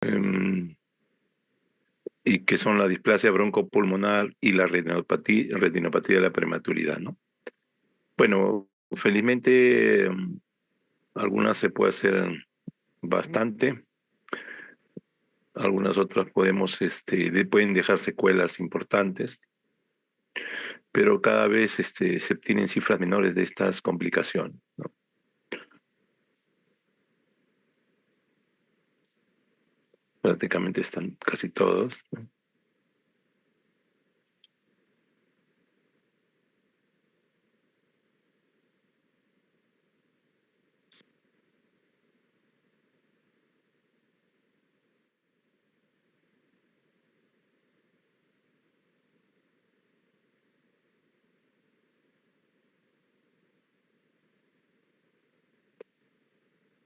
em, y que son la displasia broncopulmonar y la retinopatía de la prematuridad, ¿no? Bueno, felizmente algunas se puede hacer bastante, algunas otras pueden dejar secuelas importantes, pero cada vez se obtienen cifras menores de estas complicaciones, ¿no? Prácticamente están casi todos, ¿no?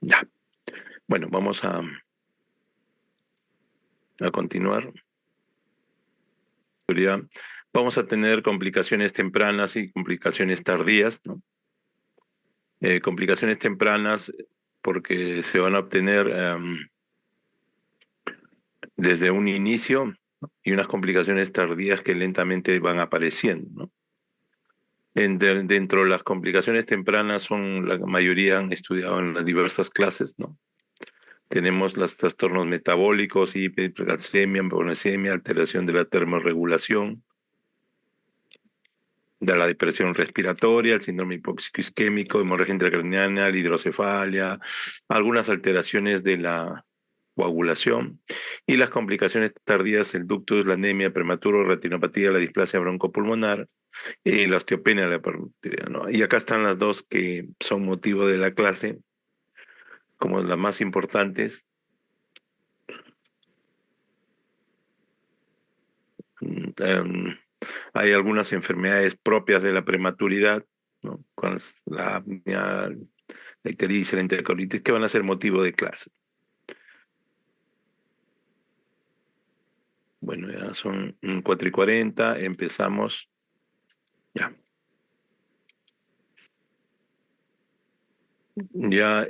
Ya. Bueno, vamos a continuar. Vamos a tener complicaciones tempranas y complicaciones tardías, ¿no? Complicaciones tempranas porque se van a obtener desde un inicio, ¿no? Y unas complicaciones tardías que lentamente van apareciendo, ¿no? Dentro de las complicaciones tempranas la mayoría han estudiado en las diversas clases, ¿no? Tenemos los trastornos metabólicos, hipercalcemia, hiponatremia, alteración de la termorregulación, de la depresión respiratoria, el síndrome hipóxico isquémico, hemorragia intracraniana, la hidrocefalia, algunas alteraciones de la coagulación y las complicaciones tardías, el ductus, la anemia prematuro, retinopatía, la displasia broncopulmonar y la osteopenia de la prematuridad, ¿no? Y acá están las dos que son motivo de la clase como las más importantes. Um, Hay algunas enfermedades propias de la prematuridad, ¿no? Con la apnea, la ictericia, la enterocolitis, que van a ser motivo de clase. Bueno, ya son 4:40, empezamos. Ya. Ya,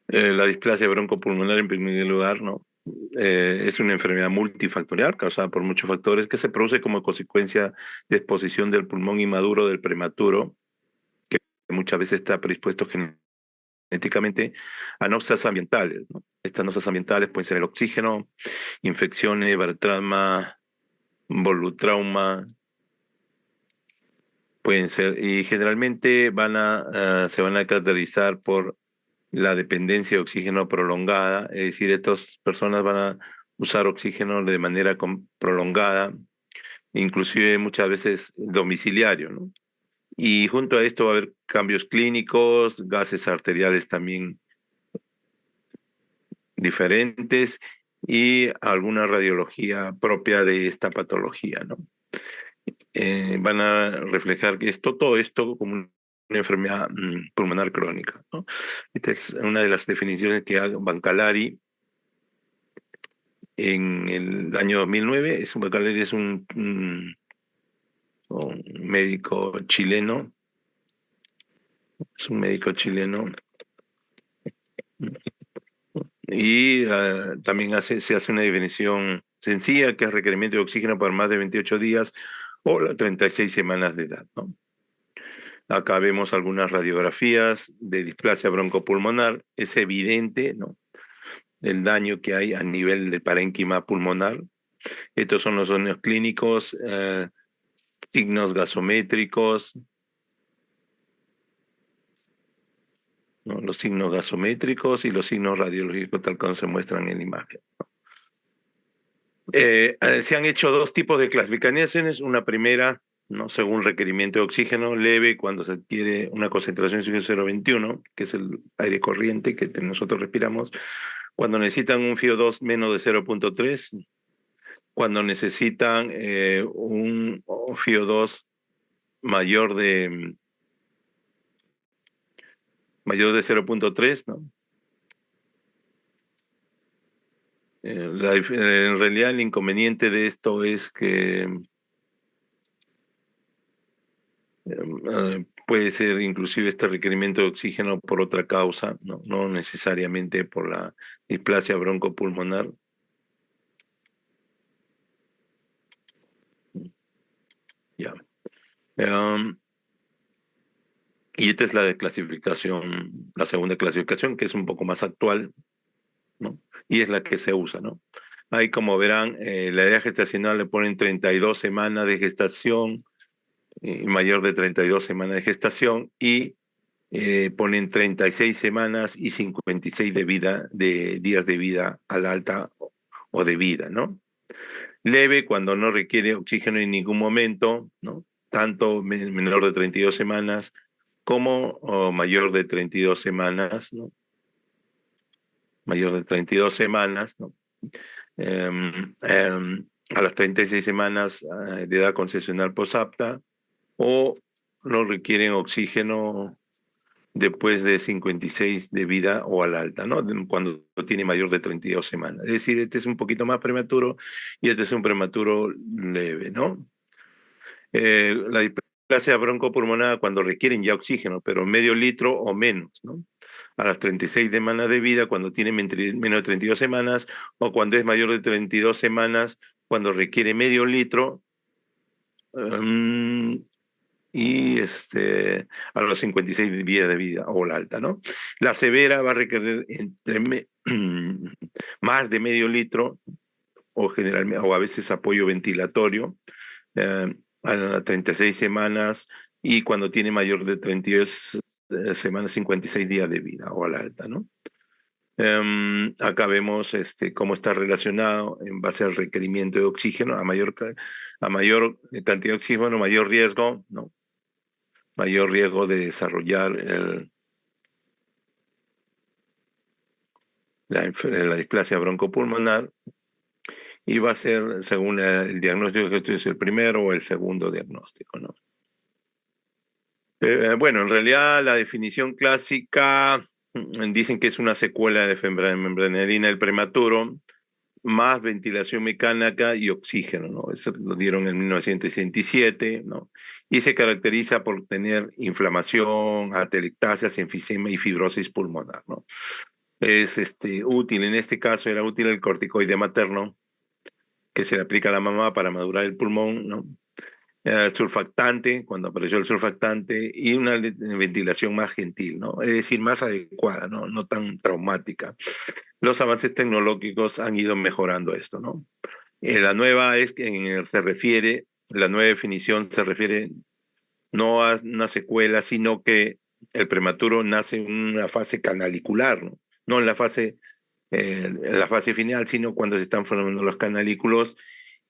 la displasia broncopulmonar en primer lugar, ¿no? Es una enfermedad multifactorial causada por muchos factores que se produce como consecuencia de exposición del pulmón inmaduro del prematuro, que muchas veces está predispuesto genéticamente a noxias ambientales, ¿no? Estas noxias ambientales pueden ser el oxígeno, infecciones, barotrauma, volutrauma, pueden ser, y generalmente se van a caracterizar por la dependencia de oxígeno prolongada, es decir, estas personas van a usar oxígeno de manera prolongada, inclusive muchas veces domiciliario, ¿no? Y junto a esto va a haber cambios clínicos, gases arteriales también diferentes y alguna radiología propia de esta patología, ¿no? Van a reflejar que todo esto como una enfermedad pulmonar crónica, ¿no? Esta es una de las definiciones que hace Bancalari en el año 2009. Bancalari es un médico chileno, es un médico chileno y también se hace una definición sencilla que es requerimiento de oxígeno por más de 28 días o las 36 semanas de edad, ¿no? Acá vemos algunas radiografías de displasia broncopulmonar. Es evidente, ¿no?, el daño que hay a nivel de parénquima pulmonar. Estos son los signos clínicos, signos gasométricos, ¿no? Los signos gasométricos y los signos radiológicos tal como se muestran en la imagen. Se han hecho dos tipos de clasificaciones. Una primera, ¿no?, según requerimiento de oxígeno leve, cuando se adquiere una concentración de oxígeno 0,21, que es el aire corriente que nosotros respiramos, cuando necesitan un FiO2 menos de 0,3, cuando necesitan un FiO2 mayor de 0,3, ¿no? En realidad el inconveniente de esto es que Puede ser inclusive este requerimiento de oxígeno por otra causa, no necesariamente por la displasia broncopulmonar. Ya. Em, y esta es la de clasificación, la segunda clasificación, que es un poco más actual, ¿no? Y es la que se usa, ¿no? Ahí, como verán, la edad gestacional le ponen 32 semanas de gestación, mayor de 32 semanas de gestación, y ponen 36 semanas y 56 de vida, de días de vida al alta o de vida, ¿no? Leve cuando no requiere oxígeno en ningún momento, ¿no? Tanto menor de 32 semanas como mayor de 32 semanas, ¿no? Mayor de 32 semanas, ¿no? A las 36 semanas de edad concesional posapta, o no requieren oxígeno después de 56 de vida o al alta, ¿no? Cuando tiene mayor de 32 semanas. Es decir, este es un poquito más prematuro y este es un prematuro leve, ¿no? La displasia broncopulmonar cuando requieren ya oxígeno, pero medio litro o menos, ¿no? A las 36 semanas de vida, cuando tiene menos de 32 semanas, o cuando es mayor de 32 semanas, cuando requiere medio litro, um, y a los 56 días de vida o la alta, ¿no? La severa va a requerir más de medio litro, o generalmente, o a veces apoyo ventilatorio, a las 36 semanas, y cuando tiene mayor de 32 semanas, 56 días de vida o a la alta, ¿no? Acá vemos cómo está relacionado en base al requerimiento de oxígeno. A mayor cantidad de oxígeno, mayor riesgo, ¿no? Mayor riesgo de desarrollar la displasia broncopulmonar, y va a ser según el diagnóstico que tú es el primero o el segundo diagnóstico, ¿no? Bueno, en realidad la definición clásica dicen que es una secuela de membranelina del prematuro, más ventilación mecánica y oxígeno, ¿no? Eso lo dieron en 1967, ¿no? Y se caracteriza por tener inflamación, atelectasias, enfisema y fibrosis pulmonar, ¿no? Es útil, en este caso era útil el corticoide materno, que se le aplica a la mamá para madurar el pulmón, ¿no? Surfactante, cuando apareció el surfactante, y una ventilación más gentil, ¿no? Es decir, más adecuada, ¿no? No tan traumática. Los avances tecnológicos han ido mejorando esto, ¿no? La nueva es que la nueva definición se refiere no a una secuela, sino que el prematuro nace en una fase canalicular, ¿no? No en la fase final, sino cuando se están formando los canalículos,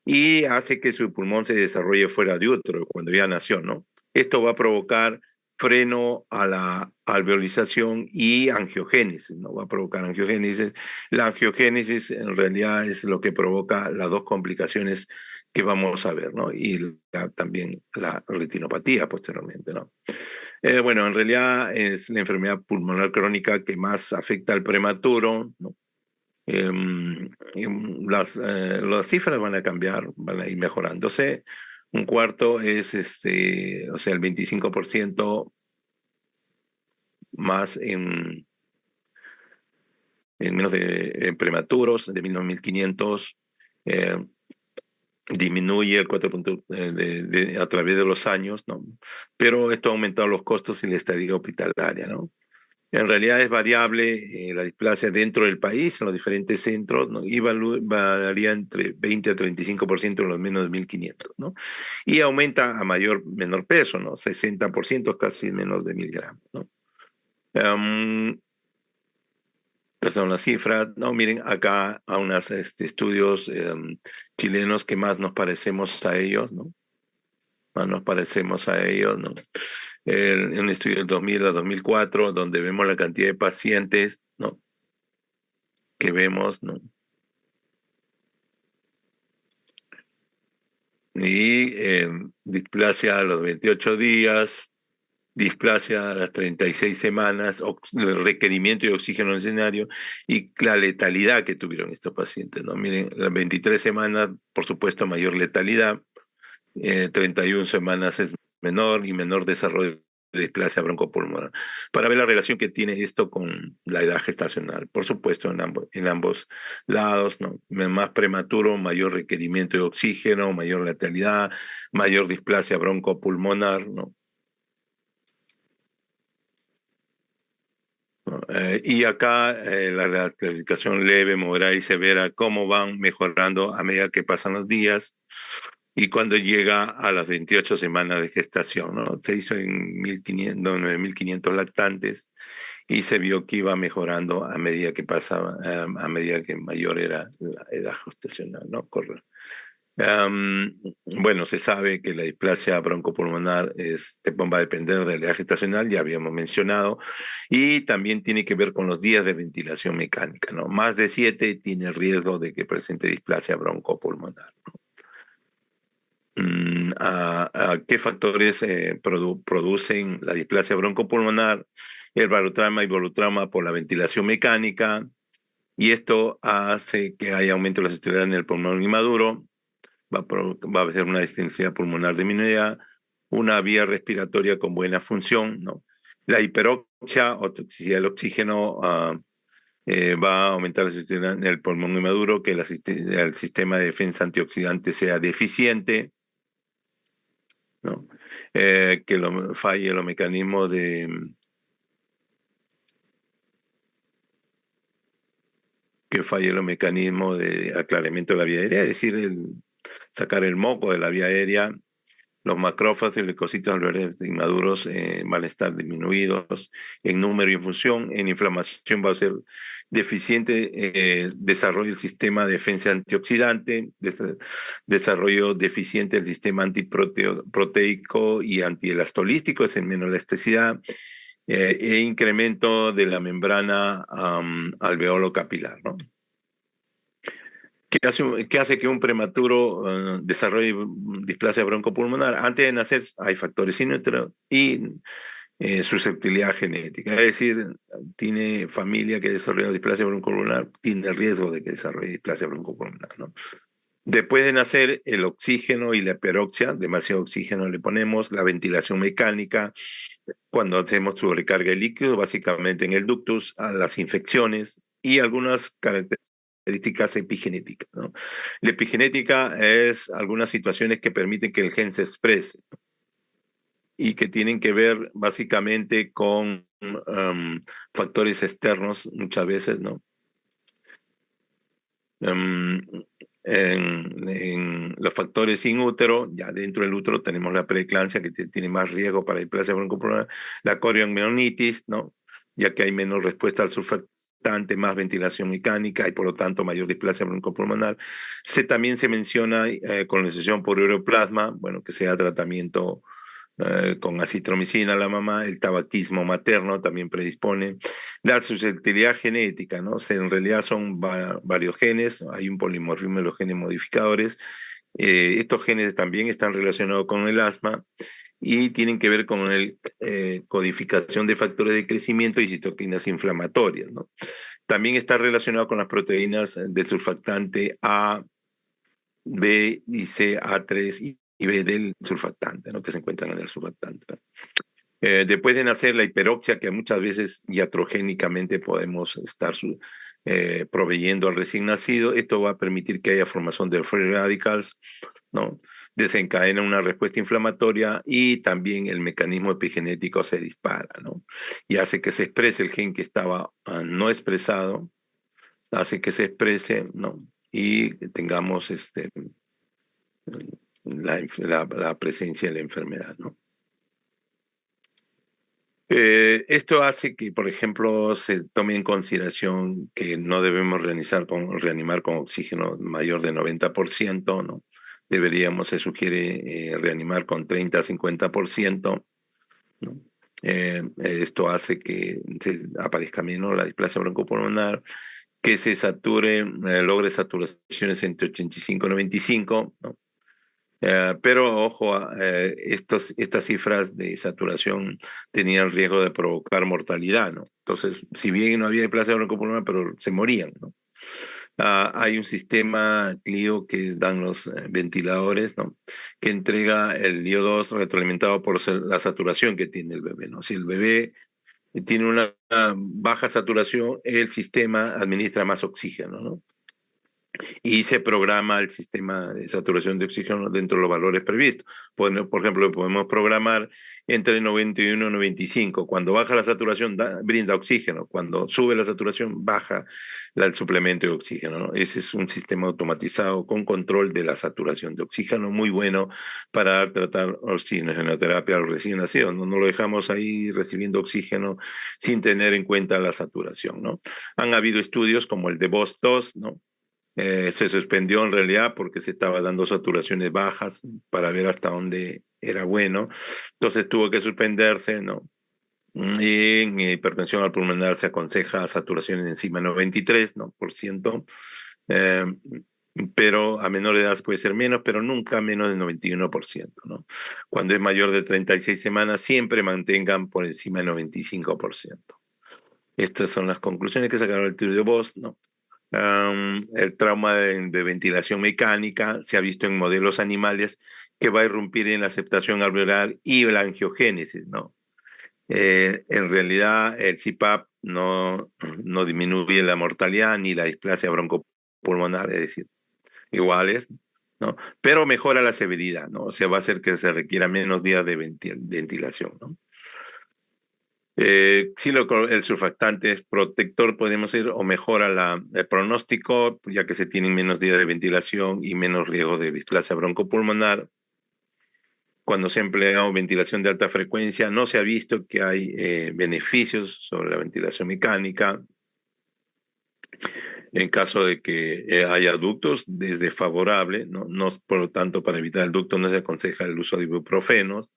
y hace que su pulmón se desarrolle fuera de útero, cuando ya nació, ¿no? Esto va a provocar freno a la alveolización y angiogénesis, ¿no? Va a provocar angiogénesis. La angiogénesis en realidad es lo que provoca las dos complicaciones que vamos a ver, ¿no? Y también la retinopatía posteriormente, ¿no? Bueno, en realidad es la enfermedad pulmonar crónica que más afecta al prematuro, ¿no? Las cifras van a cambiar, van a ir mejorándose. Un cuarto es, o sea, el 25% más en menos de prematuros, de 1.500. eh, Disminuye el 4 puntos a través de los años, ¿no? Pero esto ha aumentado los costos y la estadía hospitalaria, ¿no? En realidad es variable la displasia dentro del país, en los diferentes centros, ¿no? Y varía entre 20 a 35% en los menos de 1.500, ¿no? Y aumenta a menor peso, ¿no? 60%, casi menos de 1.000 gramos, ¿no? Estas son las cifras, ¿no? Miren acá a unos estudios chilenos que más nos parecemos a ellos, ¿no? Más nos parecemos a ellos, ¿no? Un estudio del 2000 a 2004, donde vemos la cantidad de pacientes, ¿no? Que vemos, ¿no? Y displasia a los 28 días, displasia a las 36 semanas, el requerimiento de oxígeno en el escenario, y la letalidad que tuvieron estos pacientes, ¿no? Miren, las 23 semanas, por supuesto, mayor letalidad, 31 semanas es menor y menor desarrollo de displasia broncopulmonar, para ver la relación que tiene esto con la edad gestacional. Por supuesto, en ambos lados, ¿no? Más prematuro, mayor requerimiento de oxígeno, mayor letalidad, mayor displasia broncopulmonar, ¿no? ¿No? Y acá la clasificación leve, moderada y severa, cómo van mejorando a medida que pasan los días y cuando llega a las 28 semanas de gestación, ¿no? Se hizo en 1500, no, 9.500 lactantes y se vio que iba mejorando a medida que pasaba, a medida que mayor era la edad gestacional, ¿no? Bueno, se sabe que la displasia broncopulmonar va a depender de la edad gestacional, ya habíamos mencionado, y también tiene que ver con los días de ventilación mecánica, ¿no? Más de 7 tiene el riesgo de que presente displasia broncopulmonar. ¿A qué factores producen la displasia broncopulmonar? El barotrauma y volutrauma por la ventilación mecánica, y esto hace que haya aumento de la susceptibilidad en el pulmón inmaduro, va a haber una distensidad pulmonar disminuida, una vía respiratoria con buena función, ¿no? La hiperoxia o toxicidad del oxígeno va a aumentar la susceptibilidad en el pulmón inmaduro, que el sistema de defensa antioxidante sea deficiente, ¿no? Falle los mecanismos de aclaramiento de la vía aérea, es decir, sacar el moco de la vía aérea. Los macrófagos y leucocitos alveolares inmaduros van a estar disminuidos en número y en función. En inflamación va a ser deficiente desarrollo del sistema de defensa antioxidante, desarrollo deficiente del sistema antiproteico y antielastolístico, es en menor elasticidad, e incremento de la membrana alveolo capilar, ¿no? ¿Qué hace que un prematuro desarrolle displasia broncopulmonar? Antes de nacer hay factores in utero y susceptibilidad genética. Es decir, tiene familia que desarrolla displasia broncopulmonar, tiene el riesgo de que desarrolle displasia broncopulmonar, ¿no? Después de nacer, el oxígeno y la hiperoxia, demasiado oxígeno le ponemos, la ventilación mecánica, cuando hacemos su recarga de líquido, básicamente en el ductus, a las infecciones y algunas características epigenéticas, ¿no? La epigenética es algunas situaciones que permiten que el gen se exprese y que tienen que ver básicamente con factores externos muchas veces, ¿no? Um, en los factores sin útero, ya dentro del útero tenemos la preeclampsia que tiene más riesgo para displasia broncopulmonar, la corioamnionitis, ¿no? Ya que hay menos respuesta al surfactante, más ventilación mecánica y por lo tanto mayor displasia broncopulmonar. También se menciona colonización por ureoplasma, bueno, que sea tratamiento con acitromicina a la mamá, el tabaquismo materno también predispone, la susceptibilidad genética, ¿no? En realidad son varios genes, hay un polimorfismo de los genes modificadores, estos genes también están relacionados con el asma y tienen que ver con la codificación de factores de crecimiento y citoquinas inflamatorias, ¿no? También está relacionado con las proteínas del surfactante A, B y C, A3 y B del surfactante, ¿no? Que se encuentran en el surfactante, ¿no? Después de nacer la hiperoxia, que muchas veces iatrogénicamente podemos estar proveyendo al recién nacido, esto va a permitir que haya formación de free radicals, ¿no? Desencadena una respuesta inflamatoria y también el mecanismo epigenético se dispara, ¿no? Y hace que se exprese el gen que estaba no expresado, hace que se exprese, ¿no? Y tengamos la presencia de la enfermedad, ¿no? Esto hace que, por ejemplo, se tome en consideración que no debemos reanimar con oxígeno mayor de 90%, ¿no? Se sugiere reanimar con 30 a 50%, ¿no? Esto hace que aparezca menos la displasia broncopulmonar, que se sature, logre saturaciones entre 85 y 95, ¿no? Pero ojo, estas cifras de saturación tenían riesgo de provocar mortalidad, ¿no? Entonces, si bien no había displasia broncopulmonar, pero se morían, ¿no? Hay un sistema Clio que dan los ventiladores, ¿no? Que entrega el IO2 retroalimentado por la saturación que tiene el bebé, ¿no? Si el bebé tiene una baja saturación, el sistema administra más oxígeno, ¿no? Y se programa el sistema de saturación de oxígeno dentro de los valores previstos. Por ejemplo, podemos programar entre 91 y 95. Cuando baja la saturación, brinda oxígeno. Cuando sube la saturación, baja el suplemento de oxígeno, ¿no? Ese es un sistema automatizado con control de la saturación de oxígeno, muy bueno para tratar oxigenoterapia al recién nacido. No, no lo dejamos ahí recibiendo oxígeno sin tener en cuenta la saturación, ¿no? Han habido estudios como el de VOS-2, ¿no? Se suspendió en realidad porque se estaba dando saturaciones bajas para ver hasta dónde era bueno. Entonces tuvo que suspenderse, ¿no? Y en hipertensión al pulmonar se aconseja saturaciones encima de 93, ¿no? por ciento. Eh, pero a menor edad puede ser menos, pero nunca menos del 91%, ¿no? Cuando es mayor de 36 semanas, siempre mantengan por encima del 95%. Estas son las conclusiones que sacaron el estudio de Voss, ¿no? El trauma de ventilación mecánica se ha visto en modelos animales que va a irrumpir en la aceptación alveolar y la angiogénesis, ¿no? En realidad, el CPAP no disminuye la mortalidad ni la displasia broncopulmonar, es decir, iguales, ¿no? Pero mejora la severidad, ¿no? O sea, va a hacer que se requiera menos días de ventilación, ¿no? Sí, el surfactante es protector, podemos decir, o mejora el pronóstico, ya que se tienen menos días de ventilación y menos riesgo de displasia broncopulmonar. Cuando se ha empleado ventilación de alta frecuencia, no se ha visto que hay beneficios sobre la ventilación mecánica. En caso de que haya ductos, es desfavorable, ¿no? No, por lo tanto, para evitar el ducto no se aconseja el uso de ibuprofenos,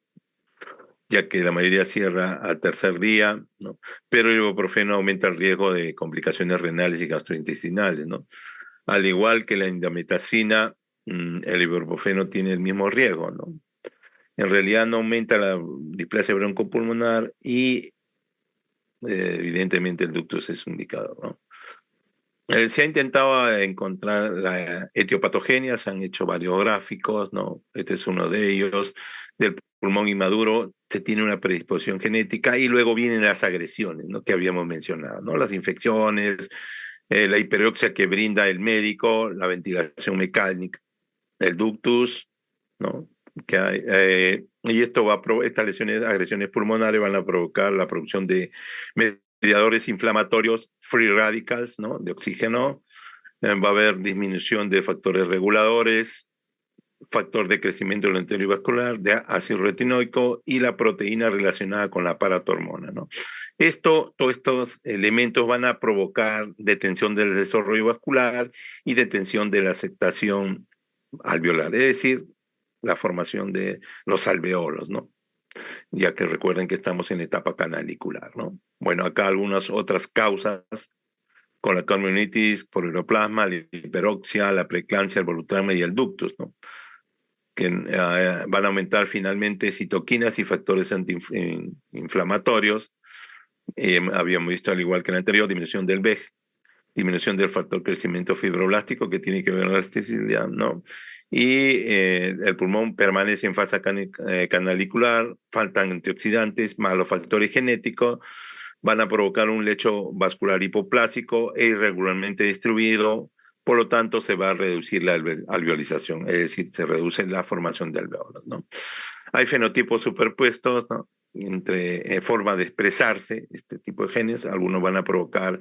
ya que la mayoría cierra al tercer día, ¿no? Pero el ibuprofeno aumenta el riesgo de complicaciones renales y gastrointestinales, ¿no? Al igual que la indometacina, el ibuprofeno tiene el mismo riesgo, ¿no? En realidad no aumenta la displasia broncopulmonar y evidentemente el ducto es indicado, ¿no? Se ha intentado encontrar la etiopatogenia, se han hecho varios gráficos, ¿no? Este es uno de ellos. Del pulmón inmaduro se tiene una predisposición genética y luego vienen las agresiones, ¿no? Que habíamos mencionado, ¿no? Las infecciones, la hiperoxia que brinda el médico, la ventilación mecánica, el ductus, ¿no? Que hay, y estas lesiones, agresiones pulmonares van a provocar la producción de mediadores inflamatorios, free radicals, ¿no? De oxígeno. Va a haber disminución de factores reguladores, factor de crecimiento del enteroideo vascular, de ácido retinoico y la proteína relacionada con la paratormona, ¿no? Todos estos elementos van a provocar detención del desarrollo vascular y detención de la aceptación alveolar, es decir, la formación de los alveolos, ¿no? Ya que recuerden que estamos en etapa canalicular, ¿no? Bueno, acá algunas otras causas con la cardiomyelitis por uroplasma, la hiperoxia, la preeclampsia, el volutrama y el ductus, ¿no? Que van a aumentar finalmente citoquinas y factores antiinflamatorios. Habíamos visto, al igual que en el anterior, disminución del VEG, disminución del factor crecimiento fibroblástico que tiene que ver con la elasticidad, ¿no? Y el pulmón permanece en fase canalicular, faltan antioxidantes, malos factores genéticos, van a provocar un lecho vascular hipoplásico e irregularmente distribuido, por lo tanto se va a reducir la alveolización, es decir, se reduce la formación de alveolos, ¿no? Hay fenotipos superpuestos, ¿no? Entre formas de expresarse este tipo de genes, algunos van a provocar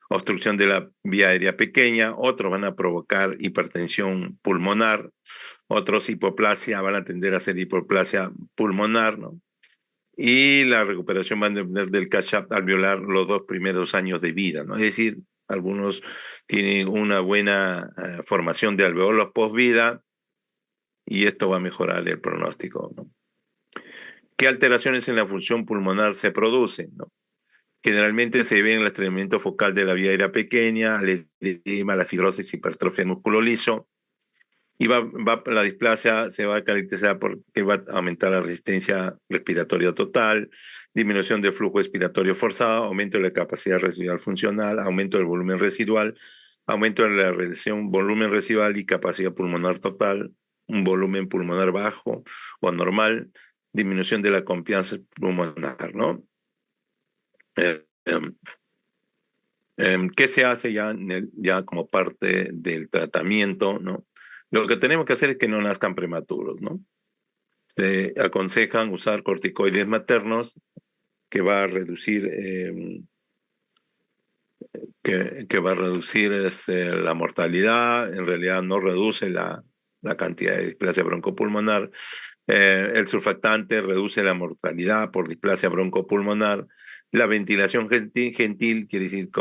obstrucción de la vía aérea pequeña, otros van a provocar hipertensión pulmonar, otros hipoplasia, van a tender a ser hipoplasia pulmonar, ¿no? Y la recuperación va a depender del catch-up alveolar los 2 primeros años de vida, ¿no? Es decir, algunos tienen una buena formación de alveolos post-vida y esto va a mejorar el pronóstico, ¿no? ¿Qué alteraciones en la función pulmonar se producen, ¿no? Generalmente se ve en el estreñimiento focal de la vía aérea pequeña, el edema, la fibrosis, hipertrofia músculo liso, y la displasia se va a caracterizar porque va a aumentar la resistencia respiratoria total, disminución del flujo respiratorio forzado, aumento de la capacidad residual funcional, aumento del volumen residual, aumento de la relación volumen residual y capacidad pulmonar total, un volumen pulmonar bajo o normal, disminución de la confianza pulmonar, ¿no? Eh, em, ¿Qué se hace ya, ya como parte del tratamiento, ¿no? Lo que tenemos que hacer es que no nazcan prematuros, ¿no? Se aconsejan usar corticoides maternos que va a reducir, que va a reducir la mortalidad, en realidad no reduce la cantidad de displasia broncopulmonar. El surfactante reduce la mortalidad por displasia broncopulmonar. La ventilación gentil quiere decir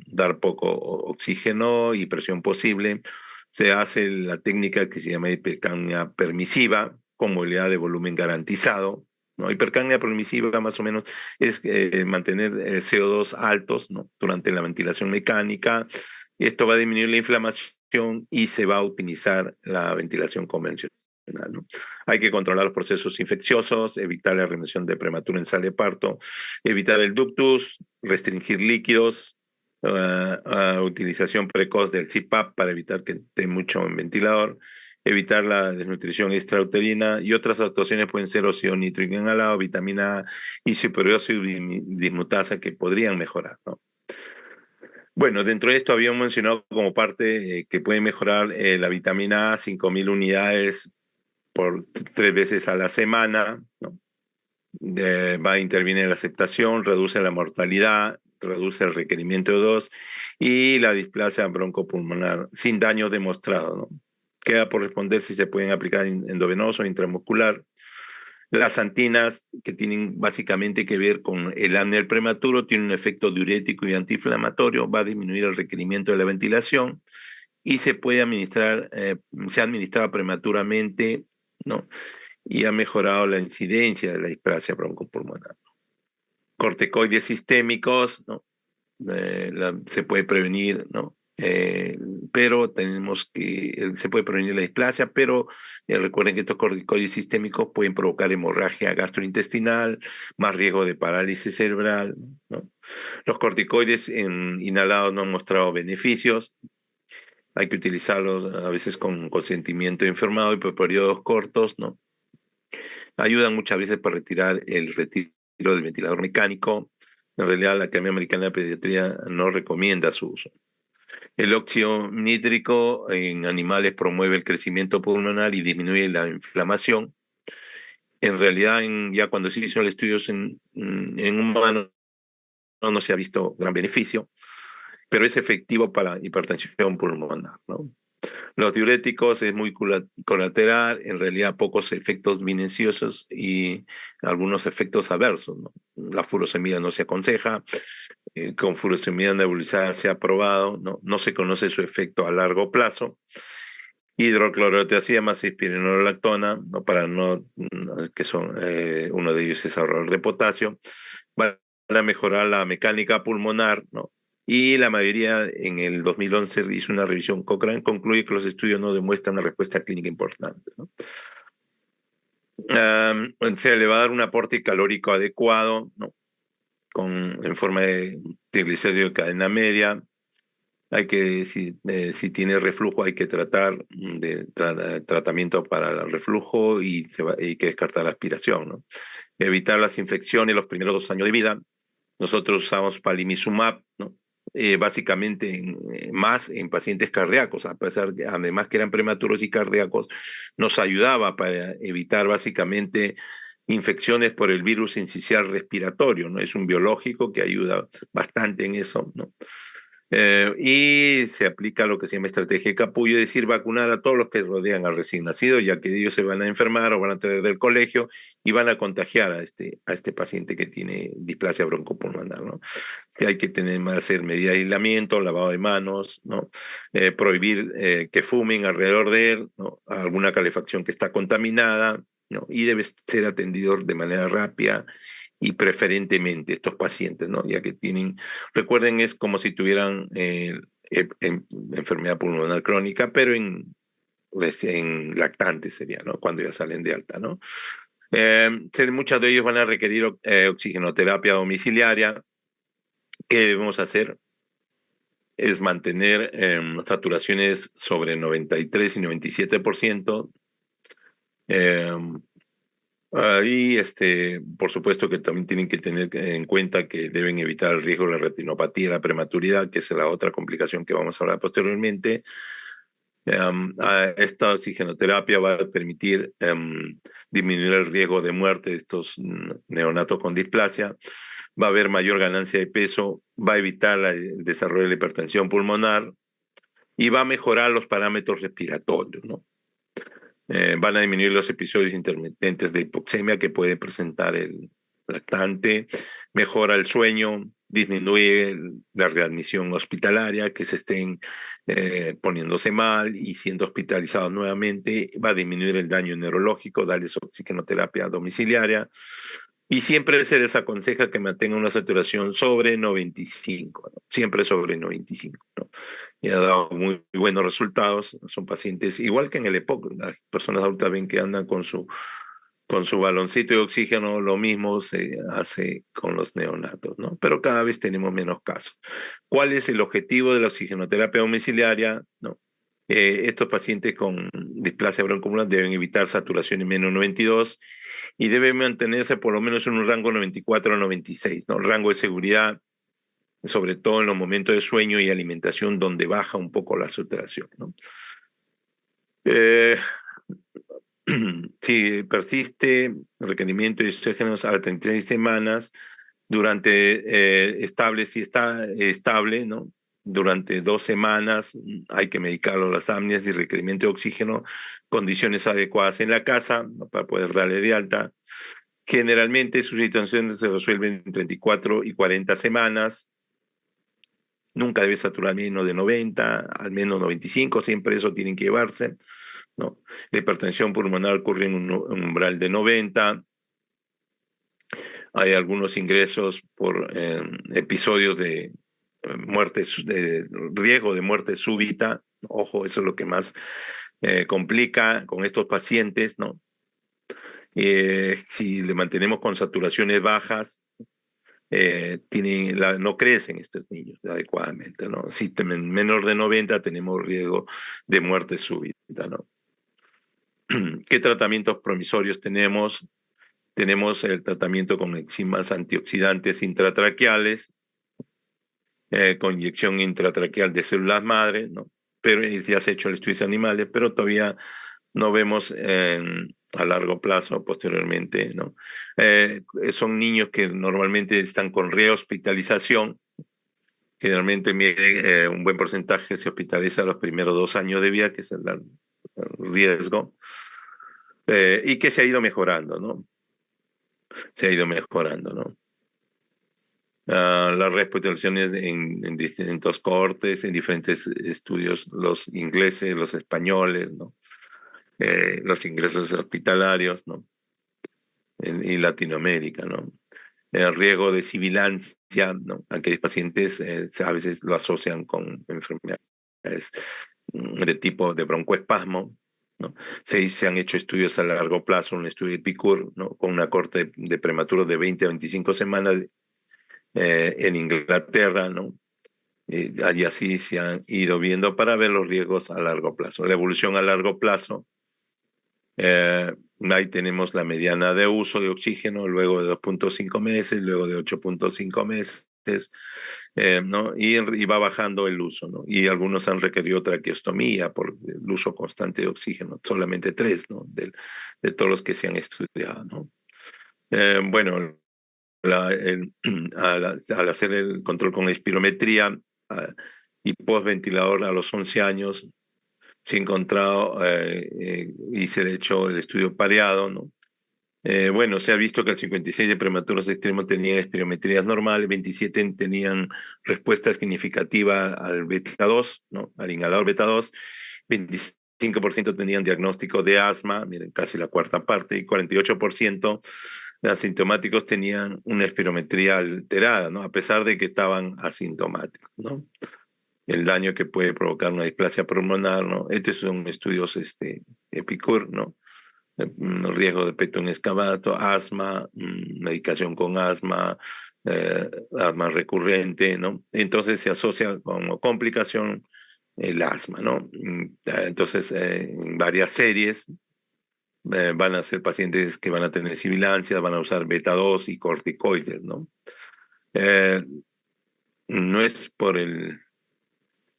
dar poco oxígeno y presión posible. Se hace la técnica que se llama hipercapnia permisiva, con movilidad de volumen garantizado, ¿no? Hipercapnia permisiva más o menos es mantener CO2 altos, ¿no? Durante la ventilación mecánica. Y esto va a disminuir la inflamación y se va a optimizar la ventilación convencional, ¿no? Hay que controlar los procesos infecciosos, evitar la remisión de prematura en sala de parto, evitar el ductus, restringir líquidos, utilización precoz del CPAP para evitar que esté mucho en ventilador, evitar la desnutrición extrauterina y otras actuaciones pueden ser óxido nítrico inhalado, vitamina A y superóxido dismutasa que podrían mejorar, ¿no? Bueno, dentro de esto habíamos mencionado como parte que puede mejorar la vitamina A 5.000 unidades por 3 veces a la semana, ¿no? Va a intervenir en la aceptación, reduce la mortalidad, reduce el requerimiento de O2 y la displasia broncopulmonar sin daño demostrado, ¿no? Queda por responder si se pueden aplicar endovenoso o intramuscular. Las antinas, que tienen básicamente que ver con el ANER prematuro, tienen un efecto diurético y antiinflamatorio, va a disminuir el requerimiento de la ventilación y se puede administrar, se ha administrado prematuramente, ¿no? Y ha mejorado la incidencia de la displasia broncopulmonar. Corticoides sistémicos, ¿no? Se puede prevenir, ¿no? Pero tenemos que, se puede prevenir la displasia, pero recuerden que estos corticoides sistémicos pueden provocar hemorragia gastrointestinal, más riesgo de parálisis cerebral, ¿no? Los corticoides inhalados no han mostrado beneficios, hay que utilizarlos a veces con consentimiento informado y por periodos cortos, ¿no? Ayudan muchas veces para retirar el retiro del ventilador mecánico. En realidad, la Academia Americana de Pediatría no recomienda su uso. El óxido nítrico en animales promueve el crecimiento pulmonar y disminuye la inflamación. En realidad, ya cuando se hizo el estudio en humanos, no se ha visto gran beneficio, pero es efectivo para hipertensión pulmonar, ¿no? Los diuréticos es muy colateral, en realidad pocos efectos beneficiosos y algunos efectos adversos, ¿no? La furosemida no se aconseja, con furosemida nebulizada se ha probado, ¿no? No se conoce su efecto a largo plazo. Hidroclorotiazida más espironolactona, ¿no? Que son, uno de ellos es ahorrador de potasio, van a mejorar la mecánica pulmonar, ¿no? Y la mayoría en el 2011 hizo una revisión. Cochrane concluye que los estudios no demuestran una respuesta clínica importante, ¿no? Se le va a dar un aporte calórico adecuado, ¿no? En forma de triglicérido de cadena media. Si tiene reflujo, hay que tratar de tratamiento para el reflujo y hay que descartar la aspiración, ¿no? Evitar las infecciones los primeros 2 años de vida. Nosotros usamos palimizumab, ¿no? Básicamente más en pacientes cardíacos, a pesar de, además que eran prematuros y cardíacos, nos ayudaba para evitar básicamente infecciones por el virus sincicial respiratorio, ¿no? Es un biológico que ayuda bastante en eso, ¿no? Y se aplica lo que se llama estrategia de capullo, es decir, vacunar a todos los que rodean al recién nacido, ya que ellos se van a enfermar o van a traer del colegio y van a contagiar a este paciente que tiene displasia broncopulmonar, ¿no? Que hay que hacer medidas de aislamiento, lavado de manos, ¿no? Prohibir que fumen alrededor de él, ¿no? Alguna calefacción que está contaminada, ¿no? Y debe ser atendido de manera rápida y preferentemente estos pacientes, ¿no? Ya que recuerden, es como si tuvieran enfermedad pulmonar crónica, pero en lactantes sería, ¿no? Cuando ya salen de alta, ¿no? Muchos de ellos van a requerir oxigenoterapia domiciliaria. ¿Qué debemos hacer? es mantener saturaciones sobre 93 y 97%. Ahí, por supuesto que también tienen que tener en cuenta que deben evitar el riesgo de la retinopatía, la prematuridad, que es la otra complicación que vamos a hablar posteriormente. Esta oxigenoterapia va a permitir disminuir el riesgo de muerte de estos neonatos con displasia, va a haber mayor ganancia de peso, va a evitar el desarrollo de la hipertensión pulmonar y va a mejorar los parámetros respiratorios, ¿no? Van a disminuir los episodios intermitentes de hipoxemia que puede presentar el lactante, mejora el sueño, disminuye la readmisión hospitalaria, que se estén poniéndose mal y siendo hospitalizados nuevamente, va a disminuir el daño neurológico, darles oxigenoterapia domiciliaria, y siempre se les aconseja que mantengan una saturación sobre 95, ¿no? Siempre sobre 95, ¿no? Y ha dado muy buenos resultados. Son pacientes, igual que en el EPOC, las personas adultas ven que andan con su baloncito de oxígeno, lo mismo se hace con los neonatos, ¿no? Pero cada vez tenemos menos casos. ¿Cuál es el objetivo de la oxigenoterapia domiciliaria? ¿No? Estos pacientes con displasia broncomular deben evitar saturación en menos 92 y deben mantenerse por lo menos en un rango 94 a 96, ¿no? El rango de seguridad, sobre todo en los momentos de sueño y alimentación, donde baja un poco la saturación, ¿no? Eh, si persiste el requerimiento de oxígenos a las 36 semanas, durante estable, si está estable, ¿no? Durante 2 semanas hay que medicarlo las apneas y requerimiento de oxígeno, condiciones adecuadas en la casa, ¿no? Para poder darle de alta. Generalmente sus situaciones se resuelven en 34 y 40 semanas. Nunca debe saturar menos de 90, al menos 95, siempre eso tienen que llevarse, ¿no? La hipertensión pulmonar ocurre en un umbral de 90. Hay algunos ingresos por episodios de muerte, de riesgo de muerte súbita. Ojo, eso es lo que más complica con estos pacientes, ¿no? Si le mantenemos con saturaciones bajas, no crecen estos niños adecuadamente, ¿no? Si menor de 90 tenemos riesgo de muerte súbita, ¿no? ¿Qué tratamientos promisorios tenemos? Tenemos el tratamiento con enzimas antioxidantes intratraqueales, con inyección intratraqueal de células madre, ¿no? Pero ya se ha hecho el estudio en animales, pero todavía no vemos a largo plazo, posteriormente, ¿no? Son niños que normalmente están con rehospitalización. Generalmente un buen porcentaje se hospitaliza los primeros 2 años de vida, que es el riesgo, y que se ha ido mejorando, ¿no? Se ha ido mejorando, ¿no? Las hospitalizaciones en distintos cortes, en diferentes estudios, los ingleses, los españoles, ¿no? Los ingresos hospitalarios, ¿no? Y Latinoamérica, ¿no? El riesgo de sibilancia, ¿no? Aquellos pacientes a veces lo asocian con enfermedades de tipo de broncoespasmo, ¿no? Se han hecho estudios a largo plazo, un estudio de PICUR, ¿no? Con una corte de prematuros de 20 a 25 semanas en Inglaterra, ¿no? Allí así se han ido viendo para ver los riesgos a largo plazo. La evolución a largo plazo, ahí tenemos la mediana de uso de oxígeno, luego de 2.5 meses, luego de 8.5 meses, ¿no? Y va bajando el uso, ¿no? Y algunos han requerido traqueostomía por el uso constante de oxígeno, solamente 3, ¿no? De todos los que se han estudiado, ¿no? Bueno, al hacer el control con espirometría y postventilador a los 11 años, se ha encontrado y se ha hecho el estudio pareado, ¿no? Bueno, se ha visto que el 56 de prematuros extremos tenían espirometrías normales, 27 tenían respuesta significativa al beta 2, ¿no? Al inhalador beta 2, 25% tenían diagnóstico de asma, miren, casi la cuarta parte, y 48% de asintomáticos tenían una espirometría alterada, ¿no? A pesar de que estaban asintomáticos, ¿no? El daño que puede provocar una displasia pulmonar, ¿no? Estos son estudios EPICUR, ¿no? Riesgo de peto en excavato, asma, medicación con asma, asma recurrente, ¿no? Entonces se asocia como complicación el asma, ¿no? Entonces, en varias series van a ser pacientes que van a tener sibilancias, van a usar beta 2 y corticoides, ¿no? Eh, no es por el...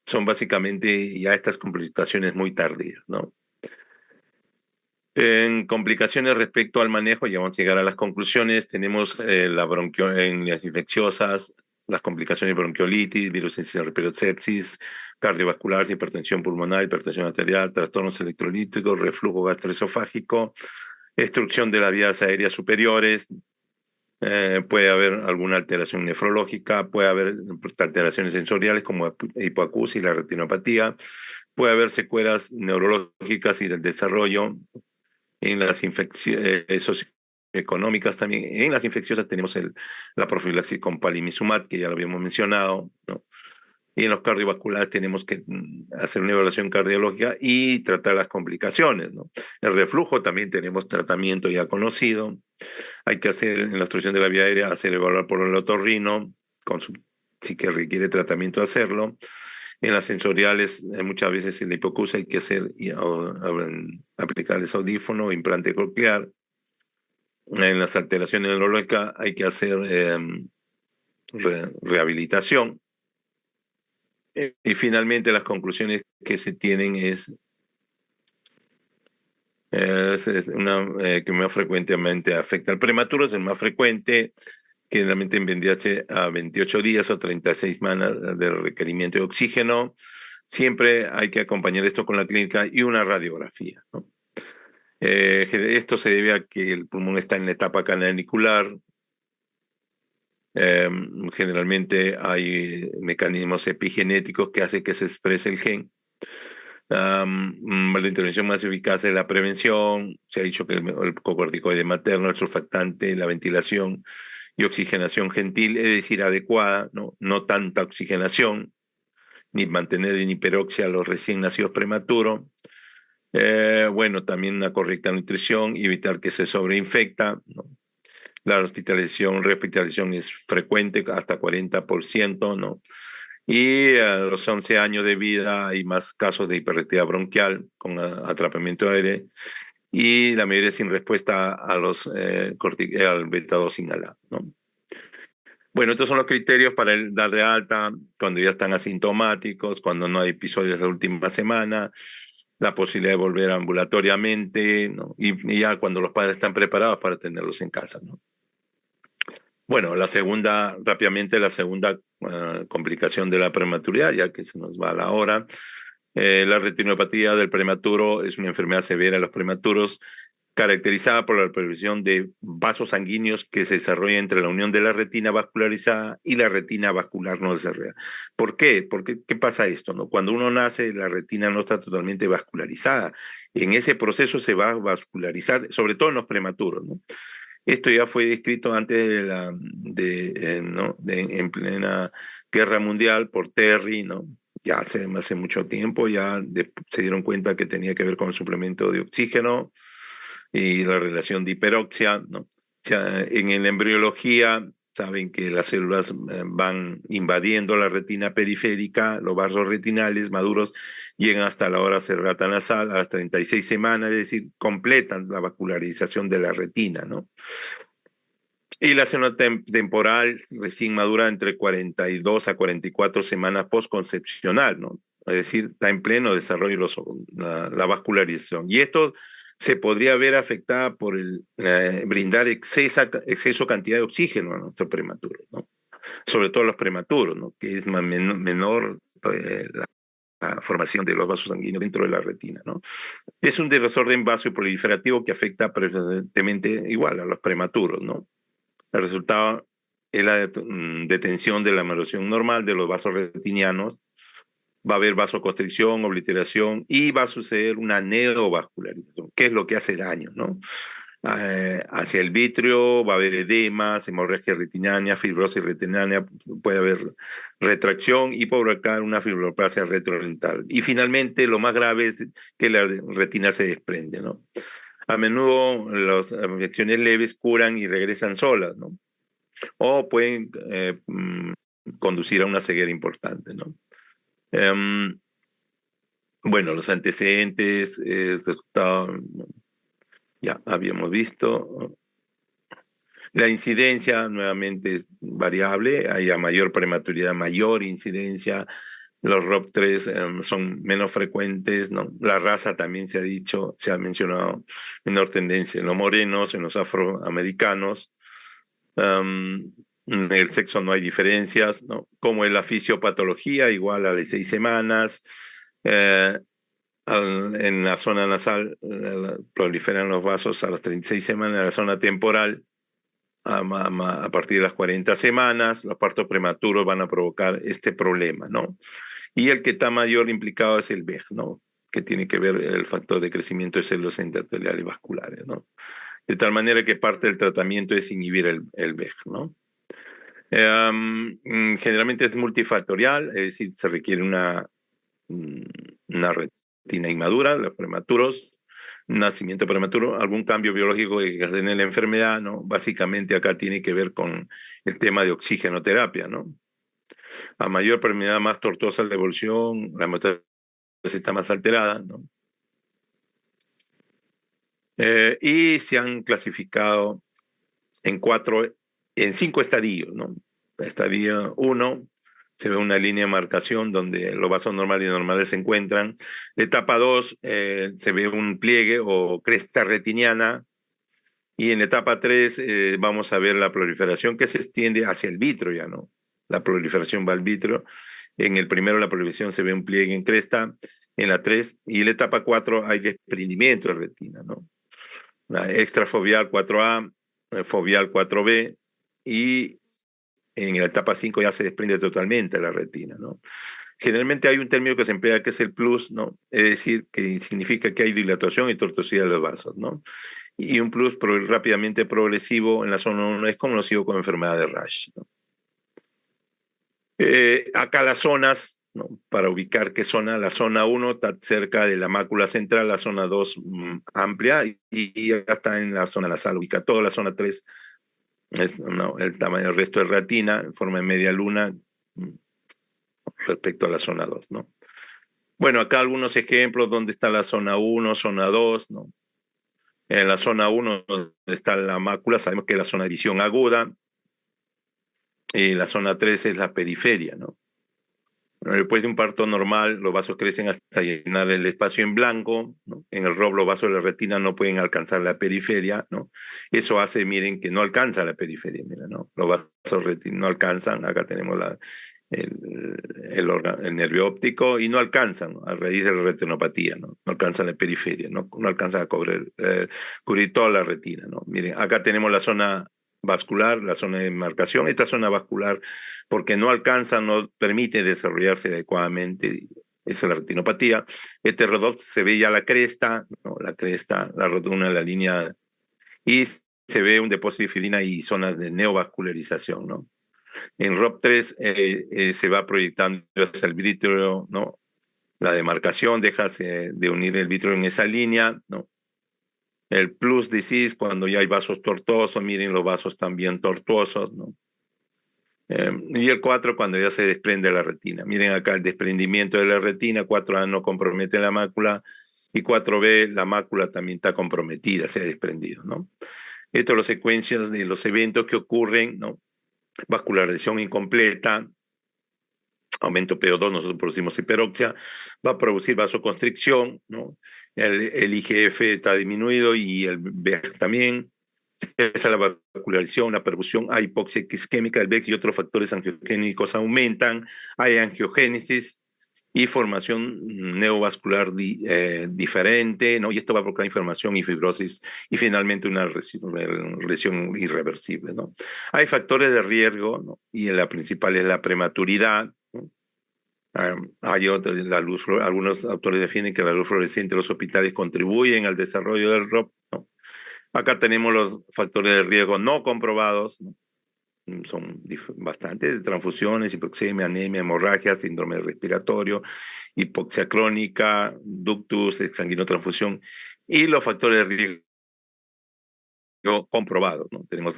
Son básicamente ya estas complicaciones muy tardías, ¿no? En complicaciones respecto al manejo, ya vamos a llegar a las conclusiones. Tenemos en las infecciosas, las complicaciones de bronquiolitis, virus incisional sepsis, cardiovascular, hipertensión pulmonar, hipertensión arterial, trastornos electrolíticos, reflujo gastroesofágico, obstrucción de las vías aéreas superiores. Puede haber alguna alteración nefrológica, puede haber alteraciones sensoriales como hipoacusia y la retinopatía, puede haber secuelas neurológicas y del desarrollo en las infecciones socioeconómicas también. En las infecciosas tenemos la profilaxis con palimizumab, que ya lo habíamos mencionado, ¿no? Y en los cardiovasculares tenemos que hacer una evaluación cardiológica y tratar las complicaciones, ¿no? El reflujo también tenemos tratamiento ya conocido. Hay que hacer en la obstrucción de la vía aérea, hacer evaluar por el otorrino, si que requiere tratamiento hacerlo. En las sensoriales, muchas veces en la hipoacusia hay que aplicarles audífono, implante coclear. En las alteraciones neurológicas hay que hacer rehabilitación. Y finalmente las conclusiones que se tienen es una que más frecuentemente afecta al prematuro, es el más frecuente, generalmente en VIH a 28 días o 36 semanas de requerimiento de oxígeno. Siempre hay que acompañar esto con la clínica y una radiografía, ¿no? Esto se debe a que el pulmón está en la etapa canalicular. Generalmente hay mecanismos epigenéticos que hacen que se exprese el gen. La intervención más eficaz es la prevención. Se ha dicho que el cocorticoide materno, el surfactante, la ventilación y oxigenación gentil, es decir, adecuada, ¿no? No tanta oxigenación, ni mantener en hiperoxia a los recién nacidos prematuros. Bueno, también una correcta nutrición y evitar que se sobreinfecta, ¿no? La rehospitalización es frecuente, hasta 40%, ¿no? Y a los 11 años de vida hay más casos de hiperactividad bronquial con atrapamiento de aire y la mayoría sin respuesta a al beta 2 inhalado, ¿no? Bueno, estos son los criterios para dar de alta cuando ya están asintomáticos, cuando no hay episodios de la última semana, la posibilidad de volver ambulatoriamente, ¿no? Y ya cuando los padres están preparados para tenerlos en casa, ¿no? Bueno, rápidamente la segunda complicación de la prematuridad, ya que se nos va la hora. La retinopatía del prematuro es una enfermedad severa de los prematuros, caracterizada por la proliferación de vasos sanguíneos que se desarrolla entre la unión de la retina vascularizada y la retina vascular no desarrollada. ¿Por qué? Porque, ¿qué pasa esto, no? Cuando uno nace, la retina no está totalmente vascularizada. En ese proceso se va a vascularizar, sobre todo en los prematuros, ¿no? Esto ya fue descrito antes ¿no? En plena guerra mundial por Terry, ¿no? Ya hace mucho tiempo, se dieron cuenta que tenía que ver con el suplemento de oxígeno y la relación de hiperoxia, ¿no? O sea, en la embriología saben que las células van invadiendo la retina periférica, los vasos retinales maduros llegan hasta la hora cerrata nasal a las 36 semanas, es decir, completan la vascularización de la retina, ¿no? Y la zona temporal recién madura entre 42 a 44 semanas postconcepcional, ¿no? Es decir, está en pleno desarrollo la vascularización. Y esto se podría ver afectada por brindar exceso cantidad de oxígeno a nuestros prematuros, ¿no? Sobre todo los prematuros, ¿no? Que es menor la formación de los vasos sanguíneos dentro de la retina, ¿no? Es un desorden vasoproliferativo que afecta preferentemente igual a los prematuros, ¿no? El resultado es la detención de la maduración normal de los vasos retinianos. Va a haber vasoconstricción, obliteración y va a suceder una neovascularización, que es lo que hace daño, ¿no? Hacia el vitrio va a haber edemas, hemorragia retiniana, fibrosis retiniana, puede haber retracción y puede provocar una fibroplasia retrodental. Y finalmente, lo más grave es que la retina se desprende, ¿no? A menudo las afecciones leves curan y regresan solas, ¿no? o pueden conducir a una ceguera importante, ¿no? Em, bueno, los antecedentes, resultado, ya habíamos visto. La incidencia nuevamente es variable, hay a mayor prematuridad, mayor incidencia. Los ROP3 son menos frecuentes, ¿no? La raza también se ha dicho, se ha mencionado, menor tendencia en los morenos, en los afroamericanos. En el sexo no hay diferencias, ¿no? Como en la fisiopatología, igual a las 6 semanas. Eh, en la zona nasal proliferan los vasos a las 36 semanas, en la zona temporal a partir de las 40 semanas. Los partos prematuros van a provocar este problema, ¿no? Y el que está mayor implicado es el VEG, ¿no? Que tiene que ver el factor de crecimiento de células endoteliales vasculares, ¿no? De tal manera que parte del tratamiento es inhibir el VEG, ¿no? Generalmente es multifactorial, es decir, se requiere una retina inmadura, los prematuros, nacimiento prematuro, algún cambio biológico que en la enfermedad, ¿no? Básicamente acá tiene que ver con el tema de oxigenoterapia, ¿no? A mayor permeabilidad, más tortuosa la evolución, la hemostasis está más alterada, ¿no? Y se han clasificado en en 5 estadios, ¿no? Estadio 1, se ve una línea de marcación donde los vasos normales y normales se encuentran. Etapa 2, se ve un pliegue o cresta retiniana. Y en etapa 3 vamos a ver la proliferación que se extiende hacia el vitro ya, ¿no? La proliferación va al vitro. En el primero la proliferación se ve un pliegue en cresta, en la 3 y en la etapa 4 hay desprendimiento de retina, ¿no? La extrafoveal 4A, foveal 4B y en la etapa 5 ya se desprende totalmente la retina, ¿no? Generalmente hay un término que se emplea que es el plus, ¿no? Es decir, que significa que hay dilatación y tortuosidad de los vasos, ¿no? Y un plus rápidamente progresivo en la zona 1 es conocido como enfermedad de Rash, ¿no? Acá las zonas, ¿no? Para ubicar qué zona, la zona 1 está cerca de la mácula central, la zona 2 amplia y ya está en la zona nasal, ubica toda la zona 3, no, el tamaño del resto de retina en forma de media luna respecto a la zona 2, ¿no? Bueno, acá algunos ejemplos donde está la zona 1, zona 2, ¿no? En la zona 1 donde está la mácula, sabemos que es la zona de visión aguda, y la zona 3 es la periferia, ¿no? Después de un parto normal, los vasos crecen hasta llenar el espacio en blanco, ¿no? En el ROP los vasos de la retina no pueden alcanzar la periferia, ¿no? Eso hace, miren, que no alcanza la periferia, miren, ¿no? Los vasos no alcanzan, acá tenemos el nervio óptico y no alcanzan, ¿no? A raíz de la retinopatía, ¿no? No alcanzan la periferia, no alcanzan a cubrir toda la retina, ¿no? Miren, acá tenemos la zona vascular, la zona de marcación, esta zona vascular, porque no alcanza, no permite desarrollarse adecuadamente, eso es la retinopatía. Este ROP se ve ya la cresta, ¿no? La cresta, la rotunda, la línea, y se ve un depósito de filina y zonas de neovascularización, ¿no? En ROP3 se va proyectando hacia el vítreo, ¿no? La demarcación, deja de unir el vítreo en esa línea, ¿no? El plus disease, cuando ya hay vasos tortuosos, miren los vasos también tortuosos, ¿no? Y el 4, cuando ya se desprende la retina. Miren acá el desprendimiento de la retina, 4A no compromete la mácula, y 4B, la mácula también está comprometida, se ha desprendido, ¿no? Estas son las secuencias de los eventos que ocurren, ¿no? Vascularización incompleta, aumento PO2, nosotros producimos hiperoxia, va a producir vasoconstricción, ¿no? El IGF está disminuido y el VEG también. Esa es la vascularización, la perfusión, hay hipoxia isquémica, el VEX y otros factores angiogénicos aumentan, hay angiogénesis y formación neovascular diferente, ¿no? Y esto va a provocar inflamación y fibrosis y finalmente una lesión irreversible, ¿no? Hay factores de riesgo, ¿no? Y la principal es la prematuridad, ¿no? Hay algunos autores defienden que la luz fluorescente de los hospitales contribuyen al desarrollo del ROP, ¿no? Acá tenemos los factores de riesgo no comprobados, ¿no? Son bastantes: transfusiones, hipoxemia, anemia, hemorragia, síndrome respiratorio, hipoxia crónica, ductus, exsanguinotransfusión. Y los factores de riesgo comprobado, ¿no? Tenemos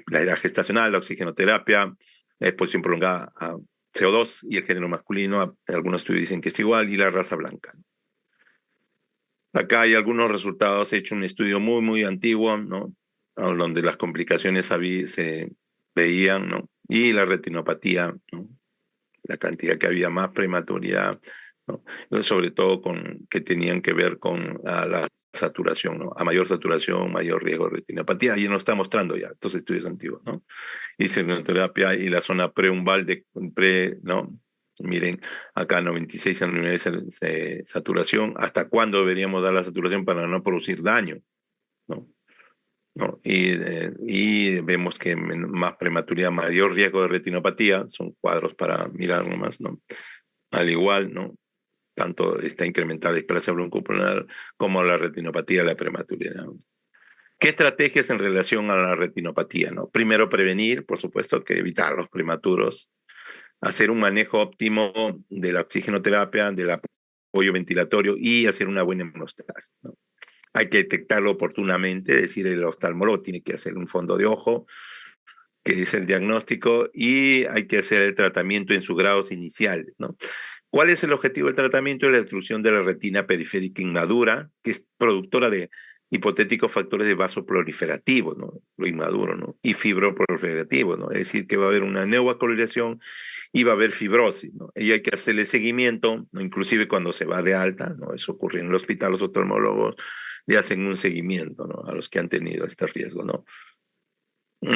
la edad gestacional, la oxigenoterapia, la exposición prolongada a CO2 y el género masculino, algunos estudios dicen que es igual, y la raza blanca. Acá hay algunos resultados, he hecho un estudio muy antiguo, ¿no? Donde las complicaciones se veían, ¿no? Y la retinopatía, ¿no? La cantidad que había más prematuridad, ¿no? Sobre todo que tenían que ver con la saturación, ¿no? A mayor saturación, mayor riesgo de retinopatía. Ahí nos está mostrando ya estos estudios antiguos, ¿no? Y semioterapia y la zona preumbral ¿no? Miren, acá 96 a 99 saturación. ¿Hasta cuándo deberíamos dar la saturación para no producir daño? ¿No? ¿No? Y vemos que más prematuridad, mayor riesgo de retinopatía, son cuadros para mirar nomás, ¿no? Al igual, ¿no? Tanto está incrementada la displasia broncopulmonar como la retinopatía, la prematuridad, ¿no? ¿Qué estrategias en relación a la retinopatía, no? Primero, prevenir, por supuesto, que evitar los prematuros, hacer un manejo óptimo de la oxigenoterapia, del apoyo ventilatorio y hacer una buena hemostasis, ¿no? Hay que detectarlo oportunamente, es decir, el oftalmólogo tiene que hacer un fondo de ojo, que es el diagnóstico, y hay que hacer el tratamiento en sus grados iniciales, ¿no? ¿Cuál es el objetivo del tratamiento? La destrucción de la retina periférica inmadura, que es productora de hipotéticos factores de vaso proliferativo, ¿no? Lo inmaduro, ¿no? Y fibroproliferativo, ¿no? Es decir, que va a haber una neovascularización y va a haber fibrosis, ¿no? Y hay que hacerle seguimiento, ¿no? Inclusive cuando se va de alta, ¿no? Eso ocurre en el hospital, los oftalmólogos le hacen un seguimiento, ¿no? A los que han tenido este riesgo, ¿no?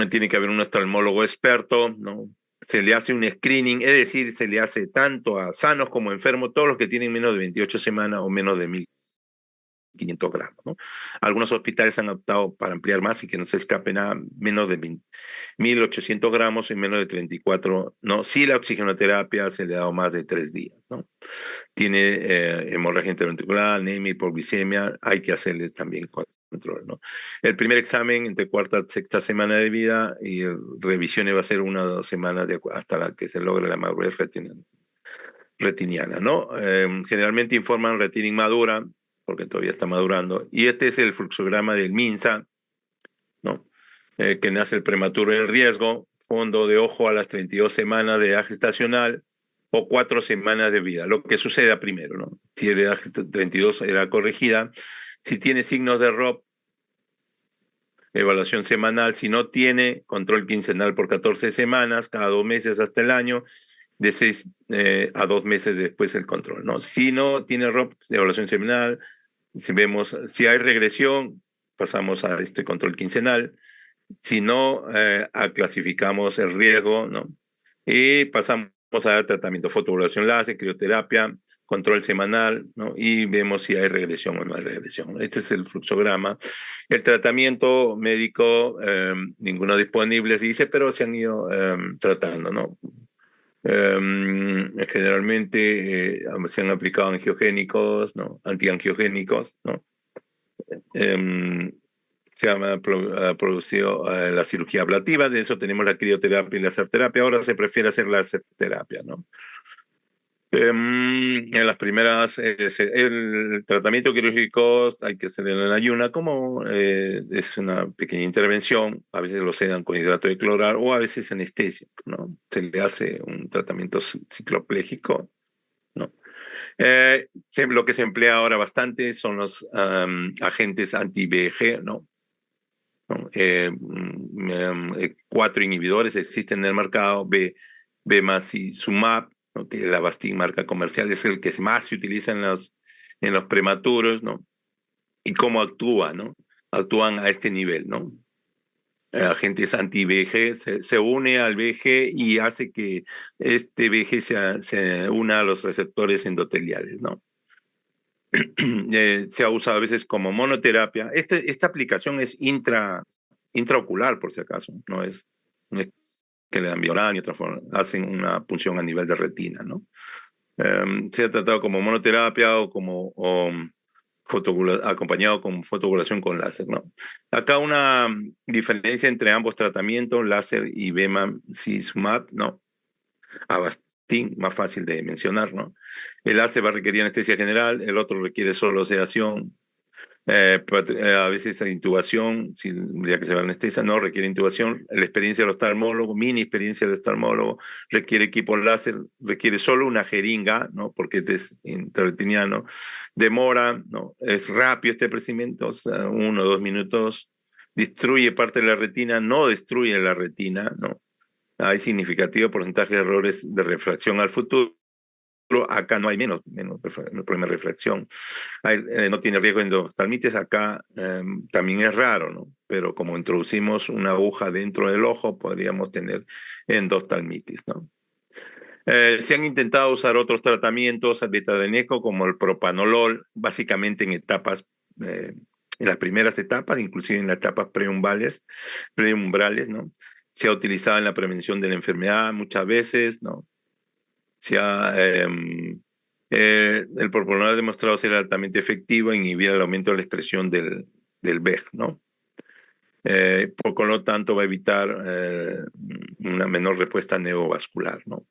Tiene que haber un oftalmólogo experto, ¿no? Se le hace un screening, es decir, se le hace tanto a sanos como a enfermos, todos los que tienen menos de 28 semanas o menos de 1.500 gramos, ¿no? Algunos hospitales han optado para ampliar más y que no se escape nada, menos de 1.800 gramos en menos de 34, ¿no? Si la oxigenoterapia se le ha dado más de 3 días, ¿no? Tiene hemorragia interventricular, anemia, hipoglicemia, hay que hacerle también control, ¿no? El primer examen entre cuarta y sexta semana de vida y revisiones va a ser 1 o 2 semanas hasta la que se logre la madurez retiniana, ¿no? Generalmente informan retina inmadura, porque todavía está madurando, y este es el fluxograma del MINSA, ¿no? Que nace el prematuro en riesgo, fondo de ojo a las 32 semanas de edad gestacional o 4 semanas de vida, lo que suceda primero, ¿no? Si es de edad 32, edad corregida, si tiene signos de ROP, evaluación semanal, si no tiene, control quincenal por 14 semanas, cada 2 meses hasta el año, de 6 a 2 meses después el control, ¿no? Si no tiene ROP, evaluación semanal, si vemos, si hay regresión, pasamos a este control quincenal, si no, clasificamos el riesgo, ¿no? Y pasamos a dar tratamiento, fotoevaluación láser, crioterapia, control semanal, ¿no? Y vemos si hay regresión o no hay regresión. Este es el fluxograma. El tratamiento médico, ninguno disponible, se dice, pero se han ido tratando, ¿no? Generalmente se han aplicado angiogénicos, ¿no? Antiangiogénicos, ¿no? Se ha producido la cirugía ablativa, de eso tenemos la crioterapia y la laserterapia, ahora se prefiere hacer la laserterapia, ¿no? En las primeras, el tratamiento quirúrgico hay que hacer en el ayuna, como es una pequeña intervención, a veces lo sedan con hidrato de clorar o a veces anestesia, ¿no? Se le hace un tratamiento cicloplégico, ¿no? Lo que se emplea ahora bastante son los agentes anti-VEGF, ¿no? ¿No? 4 inhibidores existen en el mercado, bemacizumab, ¿no? Que la Avastin marca comercial, es el que más se utiliza en los prematuros, ¿no? Y cómo actúa, ¿no? Actúan a este nivel, ¿no? Agentes anti-VEGF, se une al VEGF y hace que este VEGF se una a los receptores endoteliales, ¿no? Se ha usado a veces como monoterapia. Esta aplicación es intraocular, por si acaso, no es que le dan vía ni otra forma, hacen una punción a nivel de retina, ¿no? Se ha tratado como monoterapia acompañado con fotocoagulación con láser, ¿no? Acá una diferencia entre ambos tratamientos, láser y bemacizumab, ¿no? Avastin, más fácil de mencionar, ¿no? El láser va a requerir anestesia general, el otro requiere solo sedación, A veces la intubación, si, ya que se va a anestesia, no requiere intubación. La experiencia del oftalmólogo, mini experiencia del oftalmólogo, requiere equipo láser, requiere solo una jeringa, ¿no? Porque es intraretiniano. Demora, ¿no? Es rápido este procedimiento, o sea, 1 o 2 minutos. Destruye parte de la retina, no destruye la retina, ¿no? Hay significativo porcentaje de errores de refracción al futuro. Acá no hay menos problema de refracción. No tiene riesgo de endoftalmitis, acá también es raro, ¿no? Pero como introducimos una aguja dentro del ojo, podríamos tener endoftalmitis, ¿no? Se han intentado usar otros tratamientos betadienéticos como el propanolol, básicamente en etapas, en las primeras etapas, inclusive en las etapas preumbrales, ¿no? Se ha utilizado en la prevención de la enfermedad muchas veces, ¿no? El propanolol ha demostrado ser altamente efectivo en inhibir el aumento de la expresión del VEG, ¿no? Por lo tanto, va a evitar una menor respuesta neovascular, ¿no?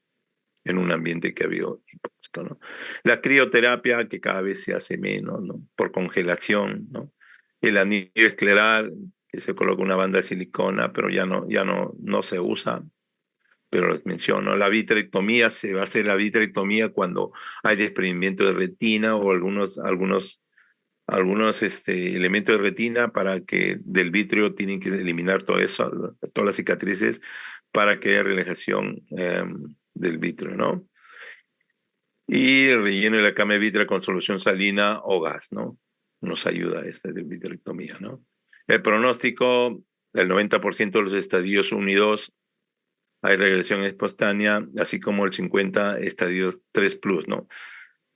En un ambiente que ha habido hipóxico, ¿no? La crioterapia, que cada vez se hace menos, ¿no? Por congelación, ¿no? El anillo escleral, que se coloca una banda de silicona, pero no se usa, pero les menciono, la vitrectomía, se va a hacer la vitrectomía cuando hay desprendimiento de retina o algunos elementos de retina para que del vitrio tienen que eliminar todo eso, todas las cicatrices para que haya relajación del vitrio, ¿no? Y el relleno de la cama de vitrea con solución salina o gas, ¿no? Nos ayuda de vitrectomía, ¿no? El pronóstico, el 90% de los estadios 1 y 2 hay regresión espontánea, así como el 50 estadios 3 plus, ¿no?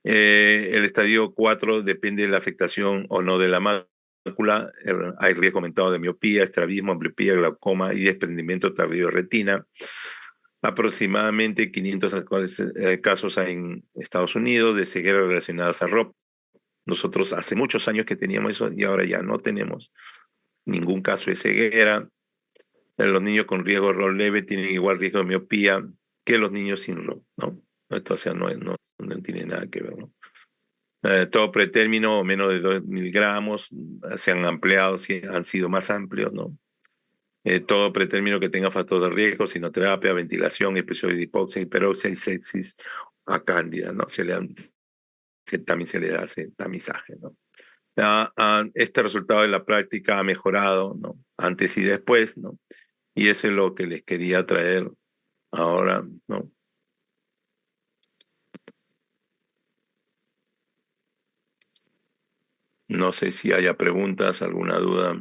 El estadio 4 depende de la afectación o no de la mácula. Hay riesgo aumentado de miopía, estrabismo, ambliopía, glaucoma y desprendimiento tardío de retina. Aproximadamente 500 casos hay en Estados Unidos de ceguera relacionadas a ROP. Nosotros hace muchos años que teníamos eso y ahora ya no tenemos ningún caso de ceguera. Los niños con riesgo de ROP leve tienen igual riesgo de miopía que los niños sin ROP, ¿no? Entonces no tiene nada que ver, ¿no? Todo pretérmino o menos de 2 miligramos se han ampliado, han sido más amplios, ¿no? Todo pretérmino que tenga factores de riesgo, sinoterapia, ventilación, episodio de hipoxia, hiperoxia y sepsis a cándida, ¿no? También se le hace tamizaje, ¿no? Este resultado de la práctica ha mejorado, ¿no? Antes y después, ¿no? Y eso es lo que les quería traer ahora, ¿no? No sé si haya preguntas, alguna duda.